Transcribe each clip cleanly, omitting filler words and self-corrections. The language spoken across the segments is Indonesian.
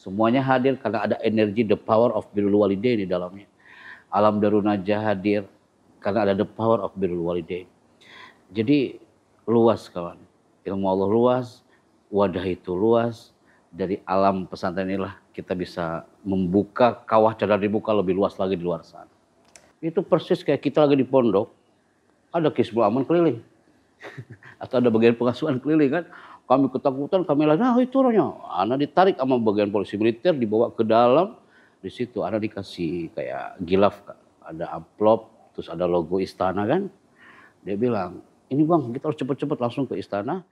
Semuanya hadir karena ada energi the power of birrul walidain di dalamnya. Alam Darun Najah hadir karena ada the power of birrul walidain. Jadi luas kawan, ilmu Allah luas, wadah itu luas. Dari alam pesantren inilah kita bisa membuka kawah cadar dibuka lebih luas lagi di luar sana. Itu persis kayak kita lagi di pondok, ada Kisbul Aman keliling. Atau ada bagian pengasuhan keliling kan. Kami ketakutan, kami lagi, nah itu orangnya. Anak ditarik sama bagian polisi militer, dibawa ke dalam. Di situ anak dikasih kayak gilaf, ada amplop, terus ada logo istana kan. Dia bilang, ini bang kita harus cepet-cepet langsung ke istana.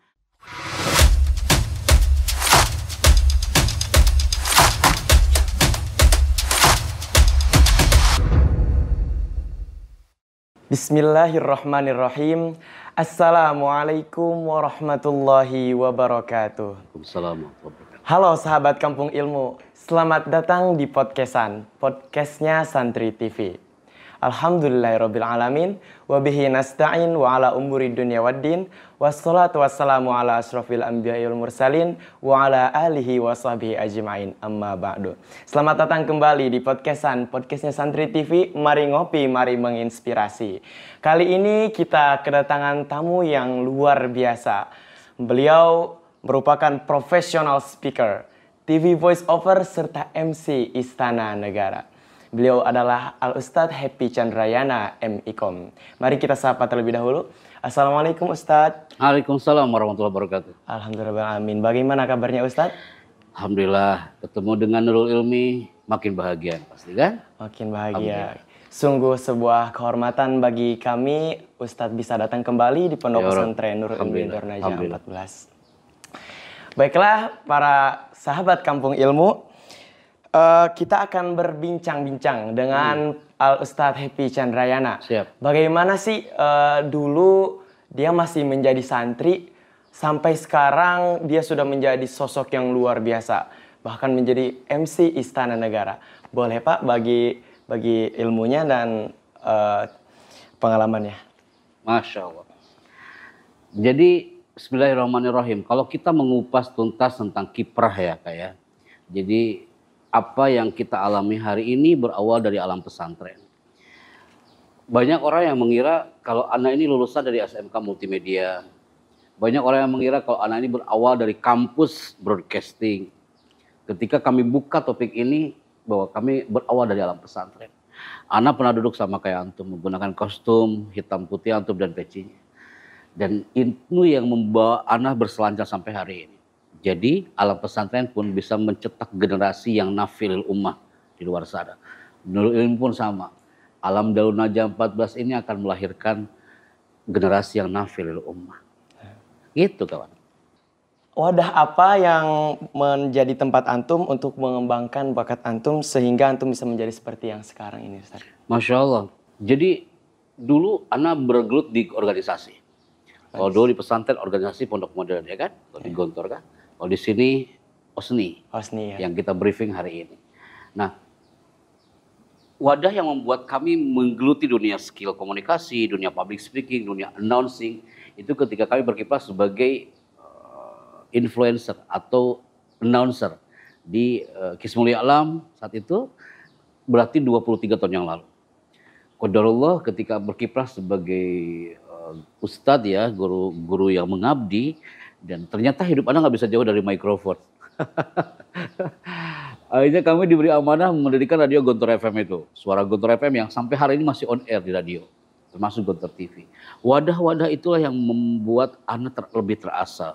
Bismillahirrahmanirrahim. Assalamualaikum warahmatullahi wabarakatuh. Waalaikumsalam warahmatullahi wabarakatuh. Halo sahabat Kampung Ilmu, selamat datang di podcastnya Santri TV. Alhamdulillahirrabbilalamin, wabihi nasta'in wa ala umuri dunya waddin, wassalatu wassalamu ala asrafil anbiya'i wal mursalin, wa ala alihi wa sahbihi ajma'in, amma ba'du. Selamat datang kembali di podcastnya Santri TV, mari ngopi, mari menginspirasi. Kali ini kita kedatangan tamu yang luar biasa. Beliau merupakan professional speaker, TV voice over, serta MC Istana Negara. Beliau adalah Al-Ustadz Happy Chandrayana MIkom. Mari kita sapa terlebih dahulu. Assalamualaikum Ustadz. Waalaikumsalam warahmatullahi wabarakatuh. Alhamdulillah. Bagaimana kabarnya Ustadz? Alhamdulillah, ketemu dengan Nurul Ilmi makin bahagia pasti kan? Makin bahagia. Sungguh sebuah kehormatan bagi kami Ustadz bisa datang kembali di Pondok Pesantren Nurul Ilmi Darun Najah 14. Baiklah para sahabat Kampung Ilmu, kita akan berbincang-bincang dengan Al-Ustadz Happy Chandrayana. Siap. Bagaimana sih dulu dia masih menjadi santri, sampai sekarang dia sudah menjadi sosok yang luar biasa. Bahkan menjadi MC Istana Negara. Boleh Pak bagi ilmunya dan pengalamannya. Masya Allah. Jadi bismillahirrahmanirrahim. Kalau kita mengupas tuntas tentang kiprah ya Kak ya. Jadi apa yang kita alami hari ini berawal dari alam pesantren. Banyak orang yang mengira kalau anak ini lulusan dari SMK Multimedia. Banyak orang yang mengira kalau anak ini berawal dari kampus broadcasting. Ketika kami buka topik ini, bahwa kami berawal dari alam pesantren. Anak pernah duduk sama kayak antum, menggunakan kostum hitam putih antum dan pecinya. Dan itu yang membawa anak berselancar sampai hari ini. Jadi alam pesantren pun bisa mencetak generasi yang nafil ummah di luar sana. Nurul Ilmi pun sama. Alam Darun Najah 14 ini akan melahirkan generasi yang nafil ummah. Gitu kawan. Wadah apa yang menjadi tempat antum untuk mengembangkan bakat antum sehingga antum bisa menjadi seperti yang sekarang ini Ustaz? Masya Allah. Jadi dulu anak bergelut di organisasi. Kalau dulu di pesantren organisasi pondok modern ya kan? Kalau di Gontor kan? Kalau di sini OSNI ya. Yang kita briefing hari ini. Nah, wadah yang membuat kami menggeluti dunia skill komunikasi, dunia public speaking, dunia announcing, itu ketika kami berkiprah sebagai influencer atau announcer di Kismul Alam saat itu, berarti 23 tahun yang lalu. Qadarullah ketika berkiprah sebagai ustadz ya, guru yang mengabdi, dan ternyata hidup anak nggak bisa jauh dari mikrofon. Akhirnya kami diberi amanah mendirikan radio Gontor FM itu. Suara Gontor FM yang sampai hari ini masih on air di radio. Termasuk Gontor TV. Wadah-wadah itulah yang membuat anak lebih terasa.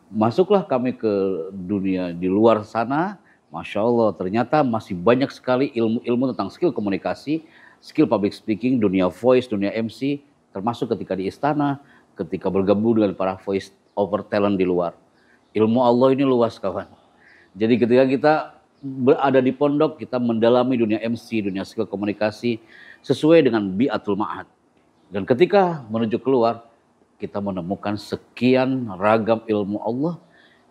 Masuklah kami ke dunia di luar sana. Masya Allah ternyata masih banyak sekali ilmu-ilmu tentang skill komunikasi, skill public speaking, dunia voice, dunia MC. Termasuk ketika di istana, ketika bergabung dengan para voice over talent di luar. Ilmu Allah ini luas kawan. Jadi ketika kita berada di pondok, kita mendalami dunia MC, dunia skill komunikasi sesuai dengan bi'atul ma'ad. Dan ketika menuju keluar, kita menemukan sekian ragam ilmu Allah.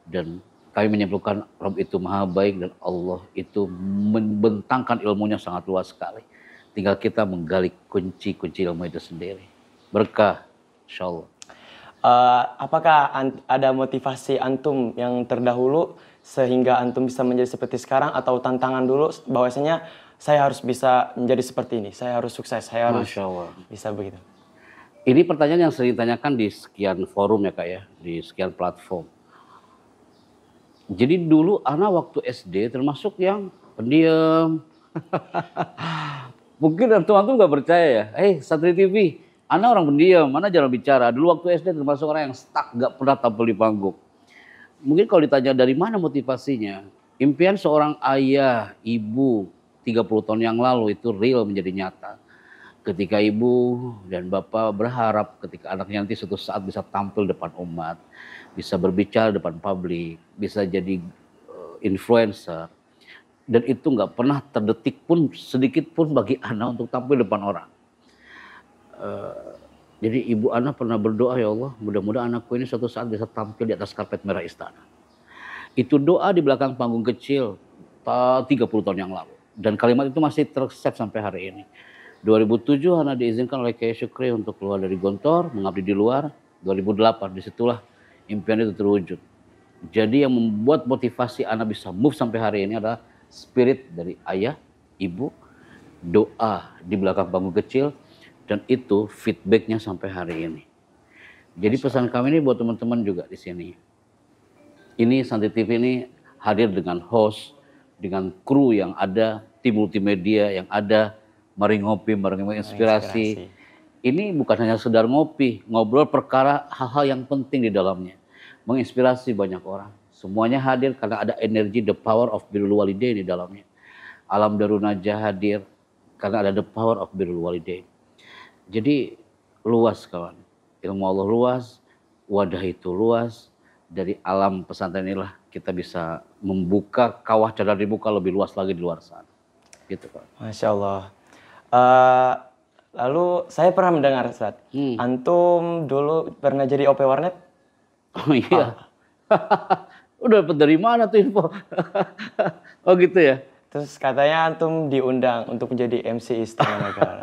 Dan kami menyimpulkan Rabb itu maha baik dan Allah itu membentangkan ilmunya sangat luas sekali. Tinggal kita menggali kunci-kunci ilmu itu sendiri. Berkah, insya Allah. Apakah ada motivasi antum yang terdahulu sehingga antum bisa menjadi seperti sekarang, atau tantangan dulu bahwasanya saya harus bisa menjadi seperti ini, saya harus sukses, saya harus Masya Allah. bisa begitu? Ini pertanyaan yang sering ditanyakan di sekian forum ya Kak ya, di sekian platform. Jadi dulu Ana waktu SD termasuk yang pendiam. Mungkin antum nggak percaya ya. Santri TV, Ana orang pendiam, Ana jarang bicara. Dulu waktu SD termasuk orang yang stuck, nggak pernah tampil di panggung. Mungkin kalau ditanya dari mana motivasinya, impian seorang ayah, ibu 30 tahun yang lalu itu real menjadi nyata. Ketika ibu dan bapak berharap ketika anaknya nanti suatu saat bisa tampil depan umat, bisa berbicara depan publik, bisa jadi influencer. Dan itu nggak pernah terdetik pun sedikit pun bagi Ana untuk tampil depan orang. Jadi ibu Ana pernah berdoa, ya Allah mudah-mudahan anakku ini suatu saat bisa tampil di atas karpet merah istana. Itu doa di belakang panggung kecil 30 tahun yang lalu. Dan kalimat itu masih tersesat sampai hari ini. 2007 Ana diizinkan oleh Kiai Syukri untuk keluar dari Gontor, mengabdi di luar. 2008 disitulah impian itu terwujud. Jadi yang membuat motivasi Ana bisa move sampai hari ini adalah spirit dari ayah, ibu, doa di belakang panggung kecil, dan itu feedbacknya sampai hari ini. Jadi pesan kami ini buat teman-teman juga di sini. Ini Santri TV ini hadir dengan host, dengan kru yang ada, tim multimedia yang ada, mari ngopi, mari inspirasi. Ini bukan hanya sekedar ngopi, ngobrol perkara hal-hal yang penting di dalamnya. Menginspirasi banyak orang. Semuanya hadir karena ada energi, the power of birrul walidain di dalamnya. Alam Darun Najah hadir karena ada the power of birrul walidain. Jadi luas kawan, ilmu Allah luas, wadah itu luas. Dari alam pesantren inilah kita bisa membuka kawah cadar dibuka lebih luas lagi di luar sana. Gitu Pak. Masya Allah. Lalu saya pernah mendengar Ustaz, antum dulu pernah jadi OP warnet? Oh iya. Udah dapat dari mana tuh info? Oh gitu ya. Terus katanya antum diundang untuk menjadi MC Istana Negara.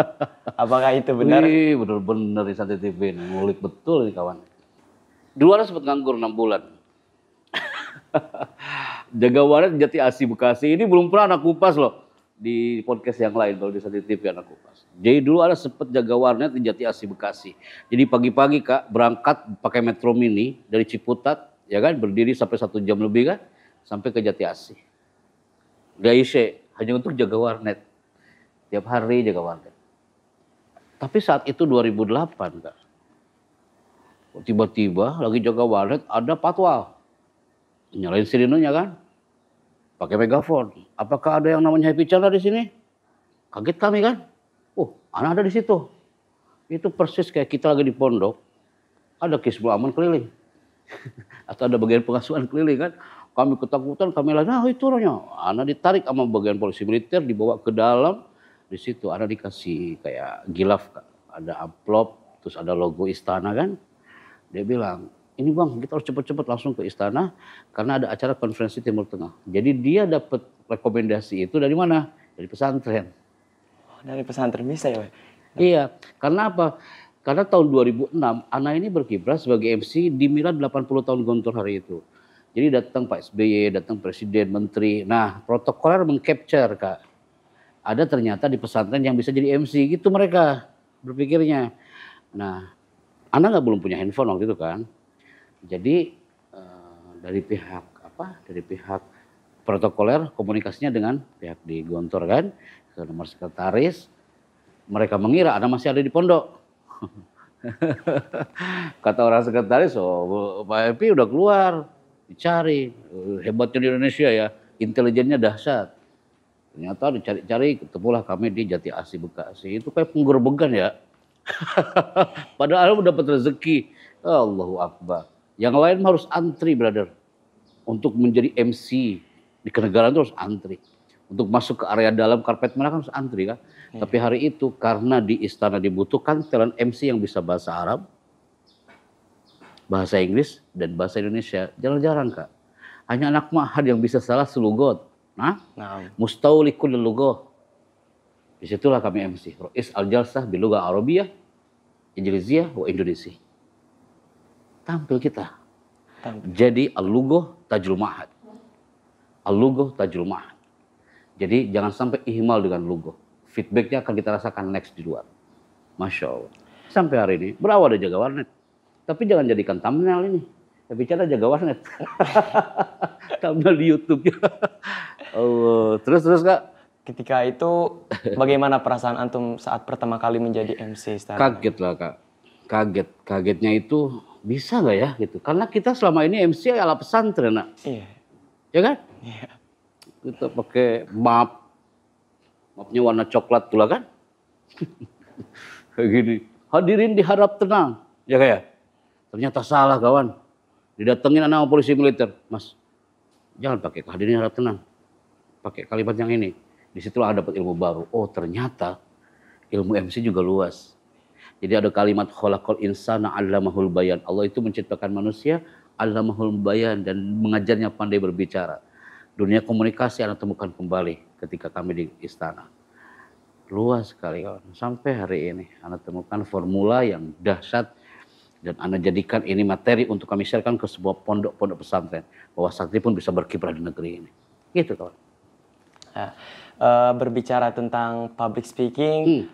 Apakah itu benar? Wih, bener-bener di Santri TV ini. Ngulik betul nih kawan. Dulu ada sempat nganggur 6 bulan. Jaga waret Jati Asih Bekasi. Ini belum pernah anak kupas loh. Di podcast yang lain, kalau di Santri TV anak kupas. Jadi dulu ada sempat jaga warnet di Jati Asih Bekasi. Jadi pagi-pagi Kak berangkat pakai Metro Mini dari Ciputat, ya kan, berdiri sampai 1 jam lebih kan, sampai ke Jati Asih. Gak isi, hanya untuk jaga warnet. Tiap hari jaga warnet. Tapi saat itu 2008 Kak. Tiba-tiba lagi jaga warnet ada patwal. Nyalain sirinenya kan. Pakai megafon. Apakah ada yang namanya Happy Chandra di sini? Kaget kami kan. Oh, anak ada di situ. Itu persis kayak kita lagi di pondok. Ada Kisbul Aman keliling. Atau ada bagian pengasuhan keliling kan. Kami ketakutan, kami lagi, nah itu orangnya. Anak ditarik sama bagian polisi militer, dibawa ke dalam. Di situ anak dikasih kayak gilaf. Ada amplop, terus ada logo istana kan. Dia bilang, ini bang kita harus cepet-cepet langsung ke istana karena ada acara konferensi Timur Tengah. Jadi dia dapat rekomendasi itu dari mana? Dari pesantren. Oh, dari pesantren bisa ya? Iya, karena apa? Karena tahun 2006 Ana ini berkiprah sebagai MC di Milad 80 tahun Gontor hari itu. Jadi datang Pak SBY, datang Presiden, Menteri. Nah protokoler mengcapture Kak. Ada ternyata di pesantren yang bisa jadi MC gitu mereka berpikirnya. Nah Ana belum punya handphone waktu itu kan. Jadi dari pihak protokoler komunikasinya dengan pihak di Gontor kan, ke nomor sekretaris, mereka mengira Ana masih ada di pondok. Kata orang sekretaris, oh Pak Epi udah keluar, dicari, hebatnya di Indonesia ya, intelijennya dahsyat. Ternyata dicari-cari, ketemulah kami di Jati Asih Bekasi. Itu kayak penggerbegan ya. Padahal dapat rezeki. Allahu Akbar. Yang lain harus antri, brother. Untuk menjadi MC di kenegaraan itu harus antri. Untuk masuk ke area dalam karpet merah kan harus antri kan. Tapi hari itu karena di istana dibutuhkan talent MC yang bisa bahasa Arab, bahasa Inggris, dan bahasa Indonesia. Jarang-jarang Kak. Hanya anak mahad yang bisa salah selugot. Nah. Mustaulikul lugoh. Disitulah kami MC. Rois al-Jalsah biluga Arabiyah, Injiliziyah, wa Indonesia. Tampil kita. Jadi al-lugoh tajul ma'had. Al-lughuh tajul ma'an. Jadi jangan sampai ihmal dengan lughuh. Feedbacknya akan kita rasakan next di luar. Masya Allah. Sampai hari ini berawal dari jaga warnet. Tapi jangan jadikan thumbnail ini. Ya bicara jaga warnet. Thumbnail di YouTube. Allah. Terus Kak. Ketika itu bagaimana perasaan antum saat pertama kali menjadi MC Istana? Kaget lah Kak. Kagetnya itu bisa nggak ya gitu. Karena kita selama ini MC ala pesantren nak. Iya. Ya kan? Iya. Kita pakai mapnya warna coklat pula kan? Kayak gini. Hadirin diharap tenang. Ya kayak. Ternyata salah kawan. Didatengin anak polisi militer. Mas, jangan pakai hadirin diharap tenang. Pakai kalimat yang ini. Disitulah dapat ilmu baru. Oh ternyata ilmu MC juga luas. Jadi ada kalimat khalaqal insana 'allamahul bayan. Allah itu menciptakan manusia 'allamahul bayan dan mengajarnya pandai berbicara. Dunia komunikasi Anda temukan kembali ketika kami di istana. Luas sekali kawan. Sampai hari ini Anda temukan formula yang dahsyat dan Anda jadikan ini materi untuk kami sharekan ke sebuah pondok-pondok pesantren. Bahwa sakti pun bisa berkiprah di negeri ini. Gitu kawan. Nah, berbicara tentang public speaking,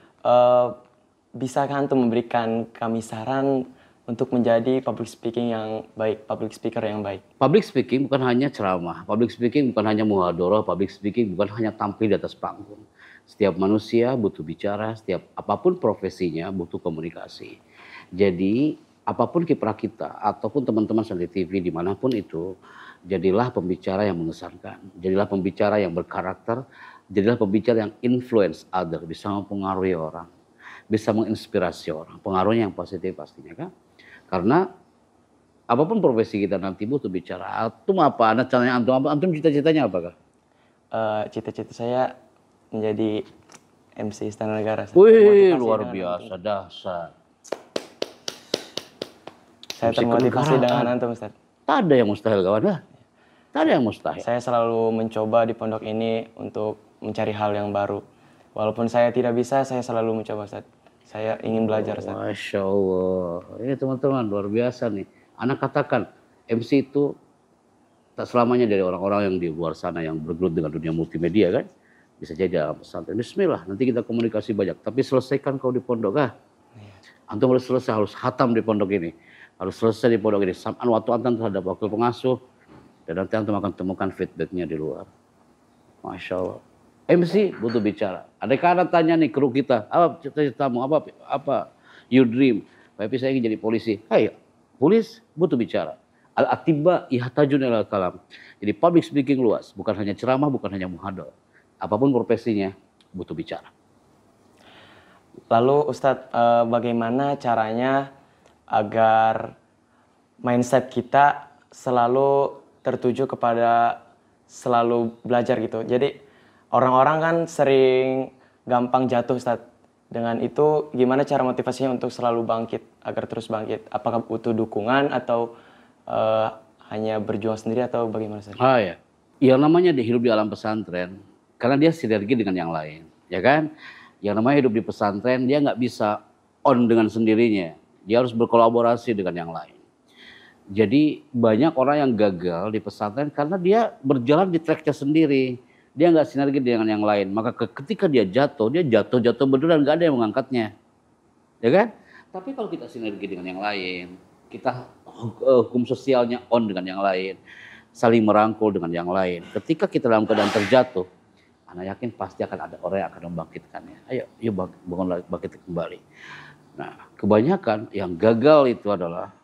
bisakah antum memberikan kami saran untuk menjadi public speaking yang baik, public speaker yang baik? Public speaking bukan hanya ceramah, public speaking bukan hanya muhadharah, public speaking bukan hanya tampil di atas panggung. Setiap manusia butuh bicara, setiap apapun profesinya butuh komunikasi. Jadi apapun kiprah kita ataupun teman-teman Santi TV dimanapun itu, jadilah pembicara yang mengesankan, jadilah pembicara yang berkarakter, jadilah pembicara yang influence other, bisa mempengaruhi orang, bisa menginspirasi orang, pengaruhnya yang positif pastinya kan. Karena apapun profesi kita nanti butuh bicara. Antum apa? Anda caranya antum apa? Antum cita-citanya apakah? Cita-cita saya menjadi MC Istana Negara. Wih, luar biasa, dahsyat. Saya termotivasi dengan antum, Ustaz. Tak ada yang mustahil kawan. Tak ada yang mustahil. Saya selalu mencoba di pondok ini untuk mencari hal yang baru. Walaupun saya tidak bisa, saya selalu mencoba, Ustaz. Saya ingin belajar, Ustaz. Masya Allah. Ini teman-teman luar biasa nih. Anak katakan MC itu tak selamanya dari orang-orang yang di luar sana yang bergelut dengan dunia multimedia kan. Bisa jadi dalam pesantren. Bismillah, nanti kita komunikasi banyak. Tapi selesaikan kau di pondok kah? Antum harus selesai, harus hatam di pondok ini. Harus selesai di pondok ini. Sam'an waktu antum terhadap wakil pengasuh. Dan nanti antum akan temukan feedbacknya di luar. Masya Allah. MC butuh bicara. Ada karena tanya nih kru kita, apa cita-citamu, apa you dream? Tapi saya ingin jadi polisi. Hai, polis butuh bicara. Al-atiba ihtajun ilal kalam. Jadi public speaking luas, bukan hanya ceramah, bukan hanya muhadharah. Apapun profesinya butuh bicara. Lalu Ustadz, bagaimana caranya agar mindset kita selalu tertuju kepada selalu belajar gitu. Jadi orang-orang kan sering gampang jatuh, Ustadz. Dengan itu gimana cara motivasinya untuk selalu bangkit, agar terus bangkit? Apakah butuh dukungan atau hanya berjuang sendiri atau bagaimana, Ustadz? Ah ya, yang namanya hidup di alam pesantren, karena dia sinergi dengan yang lain, ya kan? Yang namanya hidup di pesantren, dia nggak bisa on dengan sendirinya. Dia harus berkolaborasi dengan yang lain. Jadi banyak orang yang gagal di pesantren karena dia berjalan di tracknya sendiri. Dia nggak sinergi dengan yang lain. Maka ketika dia jatuh beneran, nggak ada yang mengangkatnya. Ya kan? Tapi kalau kita sinergi dengan yang lain, kita hukum sosialnya on dengan yang lain, saling merangkul dengan yang lain. Ketika kita dalam keadaan terjatuh, Anak yakin pasti akan ada orang yang akan membangkitkannya. Ayo, yuk bangun lagi, bangkit kembali. Nah, kebanyakan yang gagal itu adalah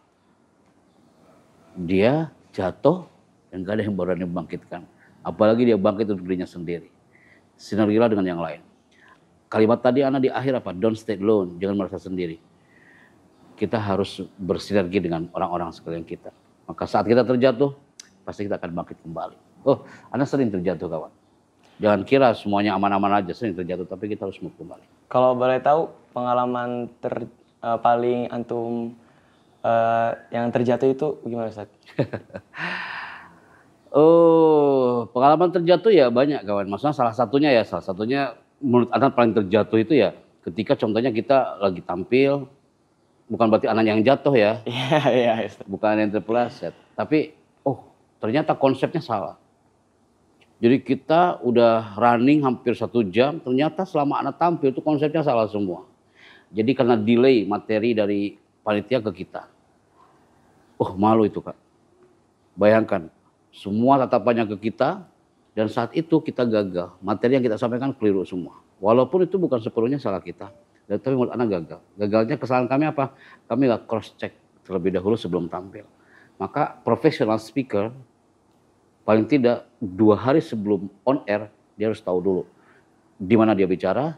dia jatuh dan gak ada yang berani membangkitkan. Apalagi dia bangkit untuk dirinya sendiri. Sinergilah dengan yang lain. Kalimat tadi anak di akhir apa? Don't stay alone, jangan merasa sendiri. Kita harus bersinergi dengan orang-orang sekalian kita. Maka saat kita terjatuh, pasti kita akan bangkit kembali. Oh, anak sering terjatuh kawan. Jangan kira semuanya aman-aman aja, sering terjatuh, tapi kita harus move kembali. Kalau boleh tahu pengalaman paling antum yang terjatuh itu gimana, Ustaz? Oh, pengalaman terjatuh ya banyak kawan. Maksudnya salah satunya menurut anak paling terjatuh itu ya ketika contohnya kita lagi tampil, bukan berarti anak yang jatuh ya. Iya, bukan yang terpeleset, tapi ternyata konsepnya salah. Jadi kita udah running hampir 1 jam, ternyata selama anak tampil itu konsepnya salah semua. Jadi karena delay materi dari panitia ke kita. Oh malu itu Kak. Bayangkan, semua tatapannya ke kita dan saat itu kita gagal. Materi yang kita sampaikan keliru semua. Walaupun itu bukan sepenuhnya salah kita. Tapi menurut anak gagal. Gagalnya kesalahan kami apa? Kami nggak cross check terlebih dahulu sebelum tampil. Maka professional speaker paling tidak 2 hari sebelum on air dia harus tahu dulu di mana dia bicara,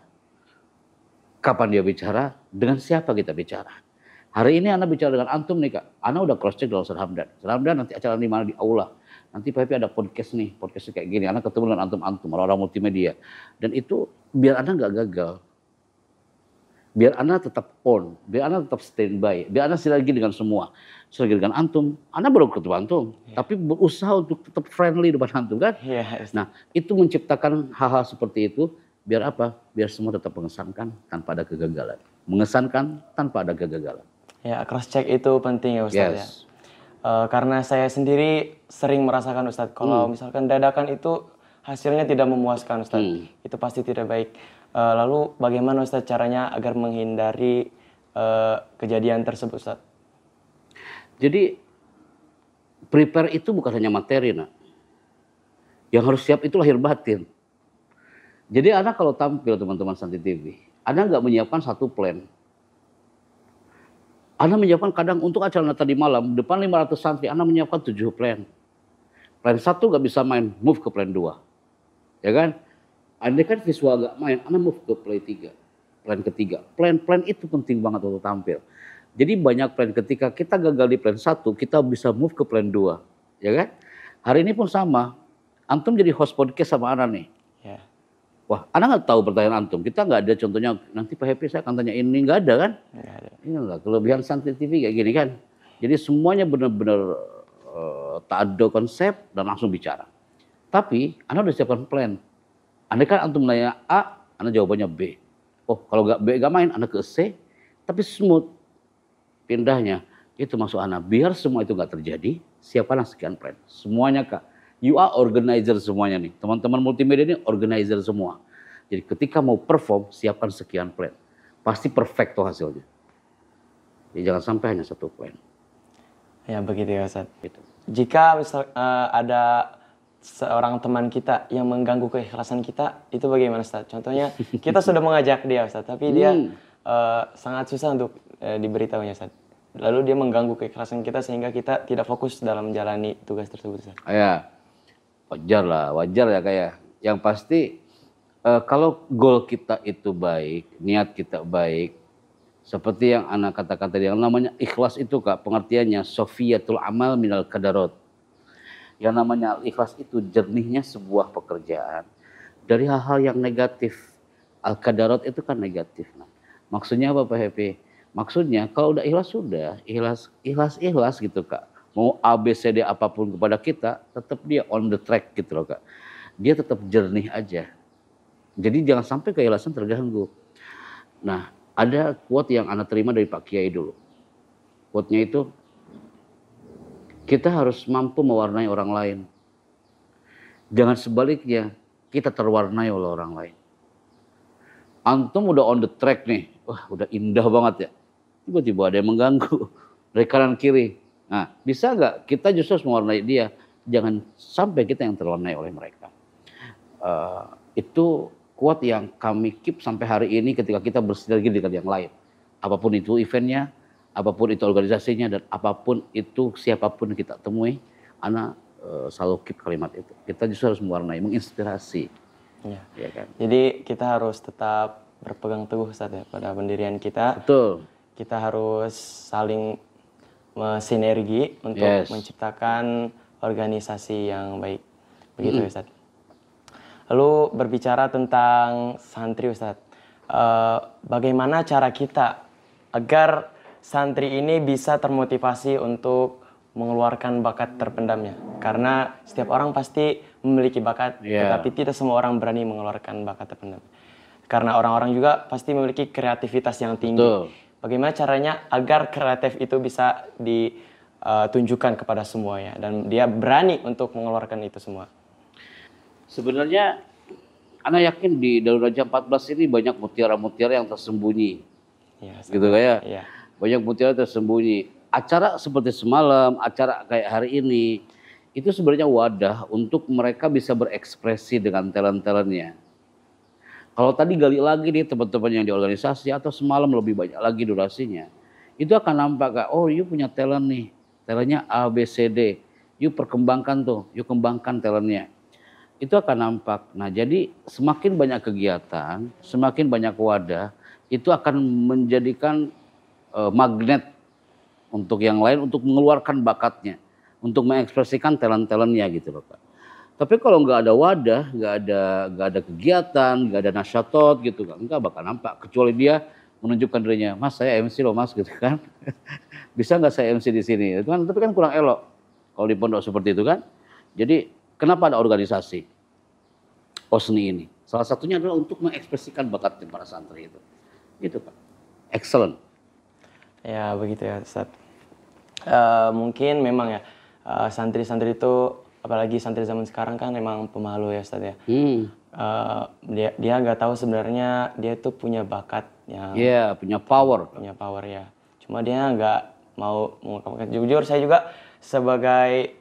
kapan dia bicara, dengan siapa kita bicara. Hari ini Anda bicara dengan antum nih Kak, Anda udah cross check dengan Ustaz Hamdan. Ustaz Hamdan nanti acara di mana di aula. Nanti Pak Happy ada podcast nih, podcastnya kayak gini. Anda ketemu dengan antum-antum, orang-orang multimedia. Dan itu biar Anda nggak gagal. Biar Anda tetap on, biar Anda tetap standby, biar Anda sinergi dengan semua. Sinergi dengan antum, Anda baru ketemu antum. Tapi berusaha untuk tetap friendly depan antum kan. Nah itu menciptakan hal-hal seperti itu, biar apa? Biar semua tetap mengesankan tanpa ada kegagalan. Mengesankan tanpa ada kegagalan. Ya, cross check itu penting ya Ustadz ya. Karena saya sendiri sering merasakan Ustadz, kalau misalkan dadakan itu hasilnya tidak memuaskan Ustadz, itu pasti tidak baik. Lalu bagaimana Ustadz caranya agar menghindari kejadian tersebut Ustadz? Jadi prepare itu bukan hanya materi nak. Yang harus siap itu lahir batin. Jadi Anda kalau tampil teman-teman Santi TV, Anda nggak menyiapkan satu plan. Anda menyiapkan kadang untuk acara tadi malam, depan 500 santri, Anda menyiapkan 7 plan. Plan 1 nggak bisa main, move ke plan 2. Ya kan? Anda kan visual nggak main, Anda move ke plan 3. Plan ketiga. Plan itu penting banget untuk tampil. Jadi banyak plan ketika kita gagal di plan 1, kita bisa move ke plan 2. Ya kan? Hari ini pun sama. Antum jadi host podcast sama Ana nih. Ya. Wah, Anda nggak tahu pertanyaan antum. Kita nggak ada contohnya. Nanti Pak Happy saya akan tanya ini, nggak ada kan? Nggak ada. Ini lah kelebihan Santi TV kayak gini kan. Jadi semuanya benar-benar tak ada konsep dan langsung bicara. Tapi Anda udah siapkan plan. Anda kan antum nanya A, Anda jawabannya B. Oh kalau nggak B nggak main, Anda ke C. Tapi smooth pindahnya. Itu maksud Anda. Biar semua itu nggak terjadi, siapkanlah sekian plan. Semuanya Kak. You are organizer semuanya nih. Teman-teman multimedia ini organizer semua. Jadi ketika mau perform, siapkan sekian plan. Pasti perfect tuh hasilnya. Jadi jangan sampai hanya satu plan. Ya begitu ya Ustadz. Gitu. Jika misal ada seorang teman kita yang mengganggu keikhlasan kita, itu bagaimana Ustadz? Contohnya kita sudah mengajak dia Ustadz, tapi dia sangat susah untuk diberitahunya Ustadz. Lalu dia mengganggu keikhlasan kita sehingga kita tidak fokus dalam menjalani tugas tersebut Ustadz. Ya. Wajar ya kayak. Yang pasti kalau goal kita itu baik, niat kita baik, seperti yang anak katakan tadi, yang namanya ikhlas itu Kak, pengertiannya sofiyatul amal minal kadarot. Yang namanya ikhlas itu jernihnya sebuah pekerjaan dari hal-hal yang negatif. Al-kadarot itu kan negatif. Nah, maksudnya apa Pak Happy? Maksudnya kalau udah ikhlas sudah, ikhlas gitu Kak. Mau A, B, C, D apapun kepada kita, tetap dia on the track gitu loh Kak. Dia tetap jernih aja. Jadi jangan sampai keikhlasan terganggu. Nah, ada quote yang Anda terima dari Pak Kiai dulu. Quote-nya itu, kita harus mampu mewarnai orang lain. Jangan sebaliknya, kita terwarnai oleh orang lain. Antum udah on the track nih, wah udah indah banget ya. Tiba-tiba ada yang mengganggu dari kanan kiri. Nah, bisa nggak kita justru harus mewarnai dia? Jangan sampai kita yang terwarnai oleh mereka. Itu quote yang kami keep sampai hari ini ketika kita bersinergi dengan yang lain. Apapun itu eventnya, apapun itu organisasinya, dan apapun itu siapapun kita temui, Ana selalu keep kalimat itu. Kita justru harus mewarnai, menginspirasi. Ya kan? Jadi kita harus tetap berpegang teguh Ustaz ya pada pendirian kita. Betul. Kita harus saling sinergi untuk menciptakan organisasi yang baik. Begitu Ustaz. Lalu berbicara tentang santri Ustaz, bagaimana cara kita agar santri ini bisa termotivasi untuk mengeluarkan bakat terpendamnya? Karena setiap orang pasti memiliki bakat, tetapi tidak semua orang berani mengeluarkan bakat terpendam. Karena orang-orang juga pasti memiliki kreativitas yang tinggi. Betul. Bagaimana caranya agar kreatif itu bisa ditunjukkan kepada semuanya dan dia berani untuk mengeluarkan itu semua? Sebenarnya Ana yakin di Darul Raja 14 ini banyak mutiara-mutiara yang tersembunyi. Iya, Ustaz. Gitu kayak. Iya. Banyak mutiara tersembunyi. Acara seperti semalam, acara kayak hari ini, itu sebenarnya wadah untuk mereka bisa berekspresi dengan talent-talentnya. Kalau tadi gali lagi nih teman-teman yang di organisasi atau semalam lebih banyak lagi durasinya, itu akan nampak kak, oh you punya talent nih, talentnya A, B, C, D, you perkembangkan tuh, you kembangkan talentnya. Itu akan nampak. Nah jadi semakin banyak kegiatan, semakin banyak wadah, itu akan menjadikan magnet untuk yang lain untuk mengeluarkan bakatnya, untuk mengekspresikan talent-talentnya gitu loh Pak. Tapi kalau nggak ada wadah, nggak ada kegiatan, nggak ada nasyatot gitu kan, nggak bakal nampak. Kecuali dia menunjukkan dirinya, Mas saya MC loh Mas gitu kan, bisa nggak saya MC di sini? Itu kan, tapi kan kurang elok kalau di pondok seperti itu kan. Jadi kenapa ada organisasi OSNI ini? Salah satunya adalah untuk mengekspresikan bakat para santri itu, gitu Pak. Excellent. Ya begitu ya Ustaz. Mungkin memang ya santri-santri itu, apalagi santri zaman sekarang kan memang pemalu ya Ustaz ya. Dia nggak tahu sebenarnya dia itu punya bakat yang punya power. Punya power ya. Cuma dia nggak mau mengungkapkan. Jujur saya juga sebagai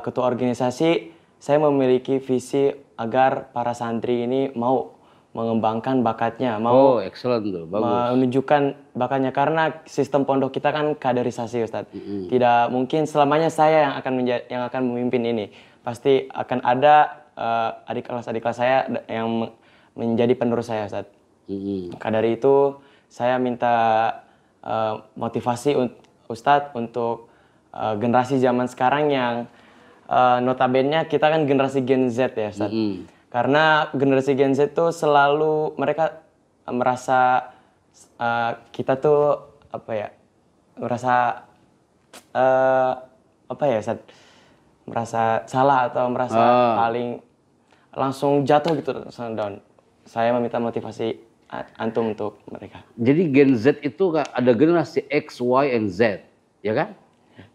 ketua organisasi, saya memiliki visi agar para santri ini mau mengembangkan bakatnya, mau excellent tuh, bagus. Menunjukkan bakatnya, karena sistem pondok kita kan kaderisasi Ustadz. Tidak mungkin selamanya saya yang akan memimpin ini. Pasti akan ada adik kelas saya yang menjadi penerus saya Ustadz. Maka dari itu saya minta motivasi Ustadz untuk generasi zaman sekarang yang notabene kita kan generasi Gen Z ya Ustadz. Karena generasi Gen Z itu selalu mereka merasa kita tuh merasa Ustaz, merasa salah atau merasa paling langsung jatuh gitu, langsung down. Saya meminta motivasi antum untuk mereka. Jadi Gen Z itu ada generasi X, Y, and Z, ya kan?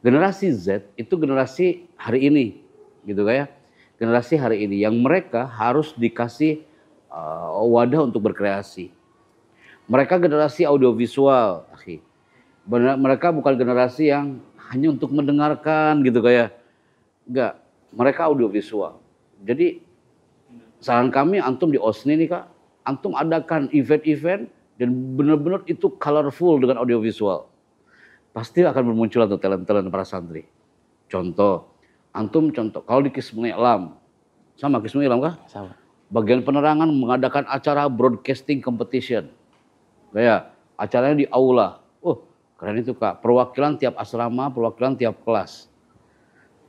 Generasi Z itu generasi hari ini, gitu kan ya? Generasi hari ini yang mereka harus dikasih wadah untuk berkreasi. Mereka generasi audiovisual, akhi. Mereka bukan generasi yang hanya untuk mendengarkan gitu kayak. Enggak, mereka audiovisual. Jadi saran kami antum di OSNI nih Kak, antum adakan event-event dan benar-benar itu colorful dengan audiovisual. Pasti akan bermunculan tuh talent-talent para santri. Contoh, kalau di Kismu Ilam, sama Kismu Ilam kah? Sama. Bagian penerangan mengadakan acara broadcasting competition. Kayak acaranya di aula. Keren itu Kak. Perwakilan tiap asrama, perwakilan tiap kelas.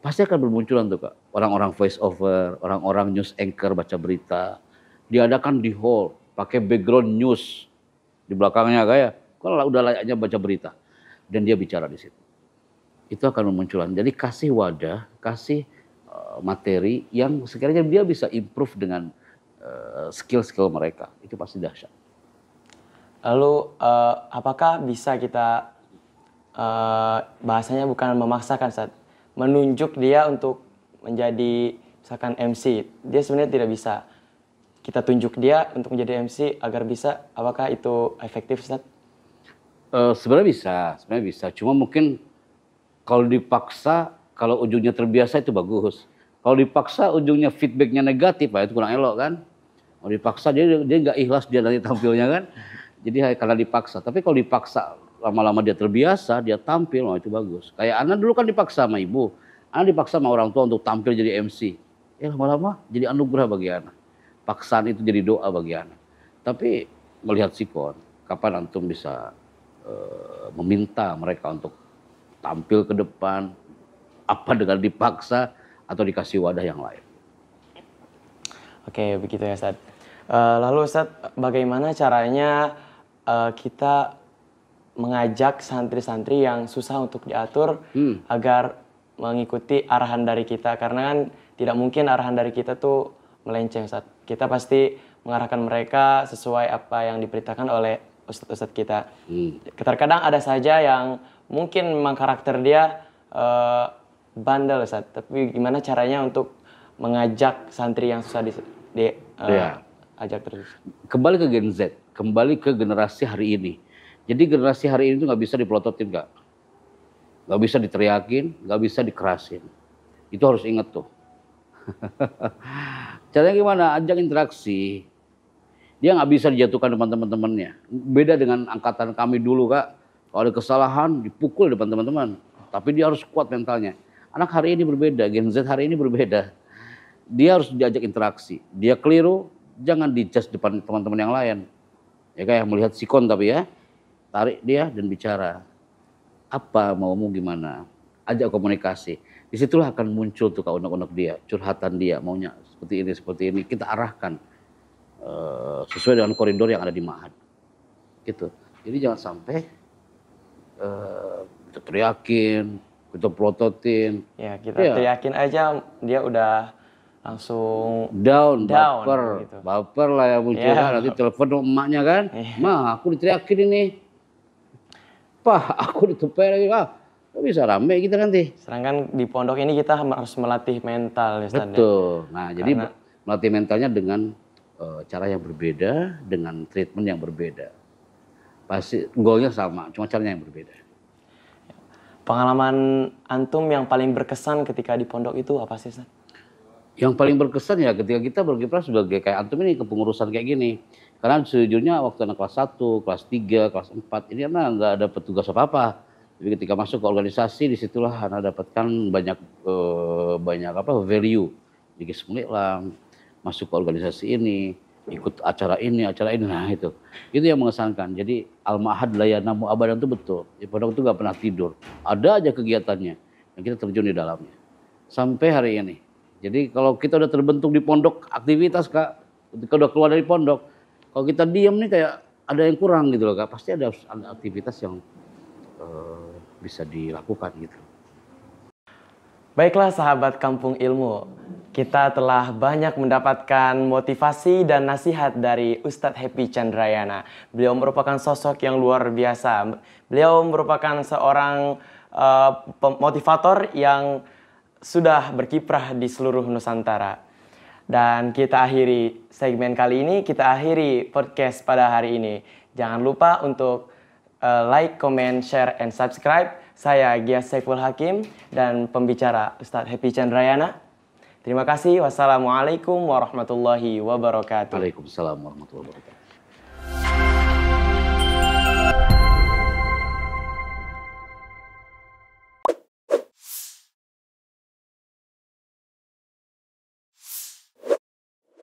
Pasti akan bermunculan tuh Kak. Orang-orang voice over, orang-orang news anchor baca berita. Diadakan di hall, pakai background news di belakangnya kayak. Kalau udah layaknya baca berita. Dan dia bicara di situ. Itu akan bermunculan. Jadi kasih wadah, kasih materi yang sekiranya dia bisa improve dengan skill-skill mereka. Itu pasti dahsyat. Lalu apakah bisa kita bahasanya bukan memaksakan Ustaz, menunjuk dia untuk menjadi misalkan MC. Dia sebenarnya tidak bisa. Kita tunjuk dia untuk menjadi MC agar bisa. Apakah itu efektif Ustaz? Sebenarnya bisa. Cuma mungkin kalau dipaksa, kalau ujungnya terbiasa itu bagus. Kalau dipaksa ujungnya feedbacknya negatif, itu kurang elok kan. Kalau dipaksa dia nggak ikhlas dia nanti tampilnya kan. Jadi karena dipaksa. Tapi kalau dipaksa lama-lama dia terbiasa, dia tampil, itu bagus. Kayak Ana dulu kan dipaksa sama ibu. Ana dipaksa sama orang tua untuk tampil jadi MC. Lama-lama jadi anugerah bagi Ana. Paksaan itu jadi doa bagi Ana. Tapi melihat sikon, kapan antum bisa meminta mereka untuk tampil ke depan, apa dengan dipaksa atau dikasih wadah yang lain. Oke, begitu ya Ustaz. Lalu Ustaz, bagaimana caranya kita mengajak santri-santri yang susah untuk diatur agar mengikuti arahan dari kita? Karena kan tidak mungkin arahan dari kita tuh melenceng Ustaz. Kita pasti mengarahkan mereka sesuai apa yang diberitakan oleh ustadz-ustadz kita. Terkadang ada saja yang mungkin memang karakter dia bandel Ustaz, tapi gimana caranya untuk mengajak santri yang susah ajak terus? Kembali ke Gen Z, kembali ke generasi hari ini. Jadi generasi hari ini tuh nggak bisa dipelototin, nggak bisa diteriakin, nggak bisa dikerasin. Itu harus inget tuh. Caranya gimana? Ajak interaksi. Dia nggak bisa dijatuhkan depan teman-temannya. Beda dengan angkatan kami dulu, Kak. Kalau ada kesalahan dipukul depan teman-teman. Tapi dia harus kuat mentalnya. Anak hari ini berbeda, Gen Z hari ini berbeda. Dia harus diajak interaksi. Dia keliru, jangan dijudge depan teman-teman yang lain. Ya kayak melihat sikon tapi ya, tarik dia dan bicara. Apa maumu gimana? Ajak komunikasi. Disitulah akan muncul tuh unek-unek dia, curhatan dia, maunya seperti ini. Kita arahkan sesuai dengan koridor yang ada di Ma'had. Gitu. Jadi jangan sampai kita teriakin, kita prototin. Ya, kita teriakin aja dia udah langsung down baper, gitu. Baper lah ya muncul kan. Nanti telepon emaknya kan, "Ma, aku diteriakin ini. Pah, aku ditepel lagi." Kok bisa rame kita nanti. Sedangkan di pondok ini kita harus melatih mental ya, Ustaz. Betul. Nah, jadi melatih mentalnya dengan cara yang berbeda, dengan treatment yang berbeda. Pasti goalnya sama, cuma caranya yang berbeda. Pengalaman antum yang paling berkesan ketika di pondok itu apa sih, Ustaz? Yang paling berkesan ya ketika kita berkiprah sebagai kayak antum ini, kepengurusan kayak gini. Karena sejujurnya waktu anak kelas 1, kelas 3, kelas 4 ini anak nggak ada petugas apa-apa. Tapi ketika masuk ke organisasi disitulah anak dapatkan banyak value. Jadi Islam, masuk ke organisasi ini, ikut acara ini. Nah itu yang mengesankan. Jadi Al-Ma'had layanamu abadan itu betul. Di pondok itu nggak pernah tidur. Ada aja kegiatannya yang kita terjun di dalamnya. Sampai hari ini. Jadi kalau kita udah terbentuk di pondok aktivitas, Kak, ketika udah keluar dari pondok, kalau kita diam nih kayak ada yang kurang gitu loh, Kak. Pasti ada aktivitas yang bisa dilakukan gitu. Baiklah sahabat Kampung Ilmu, kita telah banyak mendapatkan motivasi dan nasihat dari Ustadz Happy Chandrayana. Beliau merupakan sosok yang luar biasa. Beliau merupakan seorang motivator yang sudah berkiprah di seluruh Nusantara. Dan kita akhiri segmen kali ini, kita akhiri podcast pada hari ini. Jangan lupa untuk like, comment, share, and subscribe. Saya Giyas Saiful Hakim dan pembicara Ustadz Happy Chandrayana. Terima kasih. Wassalamualaikum warahmatullahi wabarakatuh. Waalaikumsalam warahmatullahi wabarakatuh.